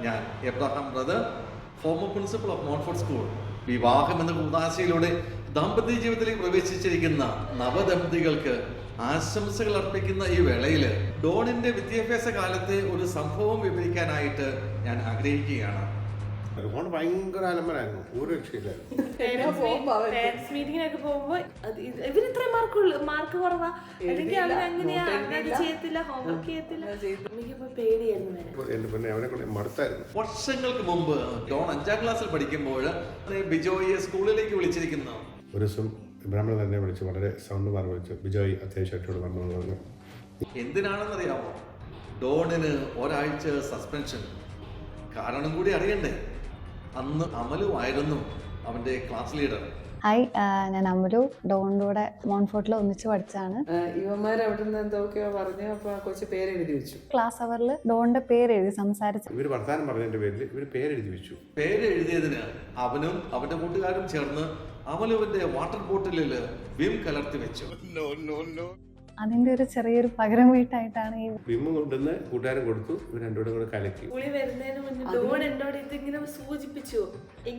ഞാൻ Abraham brother, former principal of Montfort school. വിവാഹം എന്ന കൂതാശയിലൂടെ ദാമ്പത്യ ജീവിതത്തിലേക്ക് പ്രവേശിച്ചിരിക്കുന്ന നവദമ്പതികൾക്ക് ആശംസകൾ അർപ്പിക്കുന്ന ഈ വേളയിൽ ഡോണിന്റെ വിദ്യാഭ്യാസ കാലത്തെ ഒരു സംഭവം വിവരിക്കാനായിട്ട് ഞാൻ ആഗ്രഹിക്കുകയാണ്. ഭയങ്കര അലമ്പനായിരുന്നു, ഒരു രക്ഷയില്ലായിരുന്നു. മീറ്റിങ്ങിനൊക്കെ പോകുമ്പോ ഇവര് ഇത്രയും മാർക്ക് കുറവാ, അല്ലെങ്കിൽ അവരങ്ങനെയാ, അങ്ങനെ ചെയ്യത്തില്ല, ഹോംവർക്ക് ചെയ്യത്തില്ല. എനിക്കിപ്പോ പേടിയായിരുന്നു. അവനെ കൊണ്ട് മടുത്തായിരുന്നു. വർഷങ്ങൾക്ക് മുമ്പ് ഡോൺ 5ാം ക്ലാസ്സിൽ പഠിക്കുമ്പോൾ ബിജോയെ സ്കൂളിലേക്ക് വിളിച്ചിരിക്കുന്നു. ഒരു ദിവസം ബ്രാഹ്മണൻ തന്നെ വിളിച്ചു, വളരെ സൗണ്ട് മാറി വിളിച്ചു, ബിജോയ് അത്യാവശ്യമായിട്ടോട് പറഞ്ഞു. എന്തിനാണെന്നറിയാമോ? ഡോണിന് ഒരാഴ്ച സസ്പെൻഷൻ. കാരണം കൂടി അറിയണ്ടേ. അന്ന് അമലുവായിരുന്നു അവന്റെ ക്ലാസ് ലീഡർ. ഹായ്, ഞാൻ അമലു. ഡോണിന്റെ കൂടെ മോൺഫോർട്ടിൽ ഒന്നിച്ച് പഠിച്ചാണ്. ഇവന്മാർ അവിടെ നിന്ന് എന്തൊക്കെയോ പറഞ്ഞു. അപ്പൊ കൊച്ചു പേരെഴുതി വെച്ചു. ക്ലാസ് അവറിൽ ഡോണിന്റെ പേരെഴുതി സംസാരിച്ചു. ഇവര് വർത്താനം പറഞ്ഞതിന്റെ പേരിൽ ഇവര് പേരെഴുതി വെച്ചു. പേരെഴുതിയതിന് അവനും അവന്റെ കൂട്ടുകാരും ചേർന്ന് അമലുവിന്റെ വാട്ടർ ബോട്ടിലിൽ വിം കലർത്തി വെച്ചു. അതിന്റെ ഒരു ചെറിയൊരു പകരം വീട്ടായിട്ടാണ് ഈ വിമ്മ് കൊണ്ടുവന്ന് കൂട്ടുകാരൻ കൊടുത്തു. ഇവർ രണ്ടുകൂടെ കൂടെ കലക്കി. സ്കൂളിൽ വരുന്നതിന് മുന്നേ ഡോൺ എന്നോട് ഇതിങ്ങനെ സൂചിപ്പിച്ചു,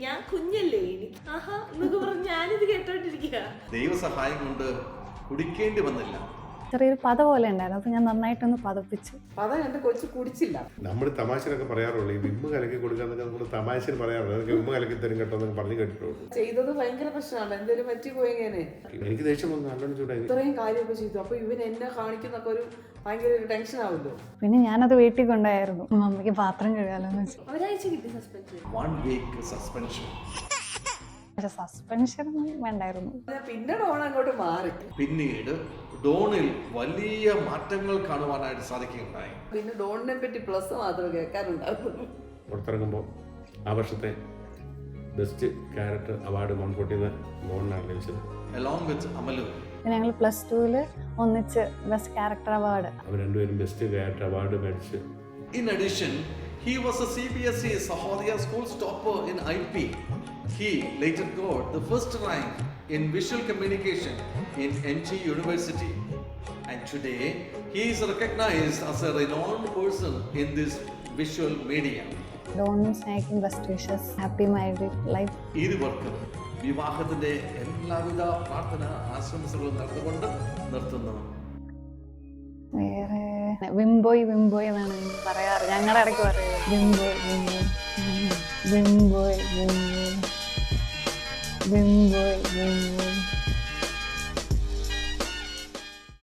ഞാൻ കുഞ്ഞല്ലേ, എനിക്ക് ആഹാ എന്നൊക്കെ പറഞ്ഞ് ഞാനിത് കേട്ടോണ്ടിരിക്കുക. ദൈവസഹായം കൊണ്ട് കുടിക്കേണ്ടി വന്നില്ല. ചെറിയൊരു പത പോലെ ഉണ്ടായിരുന്നു. അപ്പൊ ഞാൻ നന്നായിട്ടൊന്ന് പതപ്പിച്ചു. പത എന്റെ കൊച്ചു കുടിച്ചില്ല. നമ്മൾ തമാശനൊക്കെ പറയാറുള്ളൂ, ഈ വിമ്മ് കലക്കി കൊടുക്കാന്നൊക്കെ നമ്മൾ തമാശന് പറയാറുള്ളൂ. അതൊക്കെ വിമ്മ് കലക്കി തരും കേട്ടോ എന്നൊക്കെ പറഞ്ഞു കേട്ടിട്ടുള്ളൂ. ചെയ്തത് ഭയങ്കര പ്രശ്നമാണ്. എന്തെങ്കിലും പറ്റി പോയെങ്ങനെ എനിക്ക് ദേഷ്യം വന്നു, നല്ലോണം ചൂടായി. ഇത്രയും കാര്യമൊക്കെ ചെയ്തു. അപ്പൊ ഇവൻ എന്നെ കാണിക്കുന്നൊക്കെ ഒരു ഭയങ്കര ഒരു ടെൻഷൻ ആവുമല്ലോ. പിന്നെ ഞാനത് വീട്ടിൽ കൊണ്ടായിരുന്നു. മമ്മിക്ക് പാത്രം കഴുകാലോന്ന് വെച്ചു. ഒരാഴ്ച കിട്ടി സസ്പെൻഷൻ. 1 week suspension. പക്ഷെ സസ്പെൻഷൻ വേണ്ടായിരുന്നു. പിന്നെ ഡോൺ അങ്ങോട്ട് മാറി. പിന്നീട് ഡോണിൽ വലിയ മാറ്റങ്ങൾ കാണുവാനായിട്ട് സാധിക്കുകയുണ്ടായി. പിന്നെ ഡോണിനെ പറ്റി പ്ലസ് മാത്രമേ കേൾക്കാനുണ്ടായിരുന്നു. പുറത്തിറങ്ങുമ്പോൾ ആ വർഷത്തെ ബെസ്റ്റ് ക്യാരക്ടർ അവാർഡ് മോൺഫോർട്ടിൽ നിന്ന് മോഹനാണ് ലഭിച്ചത്. Along with അമലു. ഞങ്ങൾ +2 ഒന്നിച്ച് ബെസ്റ്റ് ക്യാരക്ടർ അവാർഡ്. അവർ രണ്ടുപേരും ബെസ്റ്റ് ക്യാരക്ടർ അവാർഡ് മേടിച്ച്. In addition, he was a CBSE Sahodia Schools topper in IP. He later got the first rank in visual communication in NT University. And today, he is recognized as a renowned person in this visual media. ഡോണും സ്നേഹിക്കും best wishes. Happy married life. ഇരുവർക്കും വിവാഹത്തിന്റെ എല്ലാവിധ പ്രാർത്ഥന ആശംസകളും നടന്നുകൊണ്ട് നിർത്തുന്നു. വേറെ വിംബോയ് വിംബോയ് എന്നാണ് പറയാറ്. ഞങ്ങളുടെ ഇടയ്ക്ക് പറയുന്നത് വിംബോയ് വിംബോയ് വിംബോയ് വിംബോയ് വിംബോയ് വിംബോയ്.